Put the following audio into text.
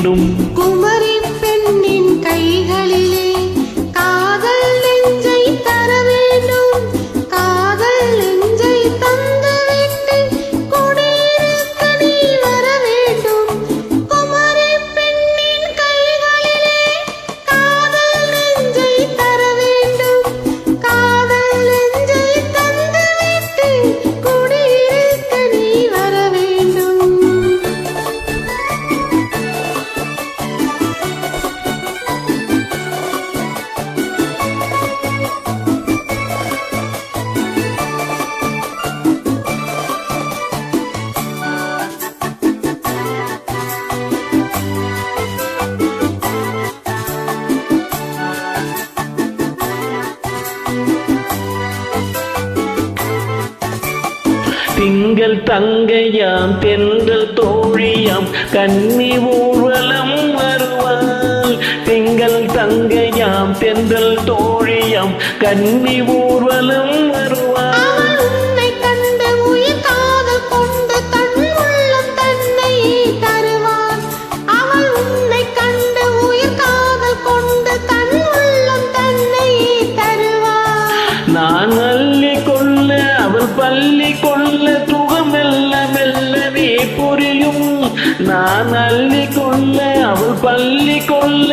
வேண்டும். குமரி பெண்ணின் கைகளிலே காதல் நெஞ்சை தர வேண்டும். காதல் நெஞ்சை தந்துவிட்டு குடியிருக்க நீ வர வேண்டும். குமரி பெண்ணின் கைகளிலே காதல் நெஞ்சை தர வேண்டும். காதல் நெஞ்சை தந்துவிட்டு குடியிருக்க நீ வர வேண்டும். திங்கள் தங்கையாம் தென்றல் தோழியாம் கன்னி ஊர்வலம் வருவாள். திங்கள் தங்கையாம் தென்றல் தோழியாம் கன்னி ஊர்வலம் வருவாள். அவள் உன்னை கண்டு உயிர் காதல் கொண்டு தன் உள்ளம் தன்னை தருவாள். அவள் உன்னை கண்டு உயிர் காதல் கொண்டு தன் உள்ளம் தன்னை தருவாள். நான் அள்ளி கொள்ள அவள் பள்ளி கொள்ள துகம் மெல்ல மெல்லவே புரியும். நான் அள்ளி கொள்ள அவள் பள்ளி கொள்ள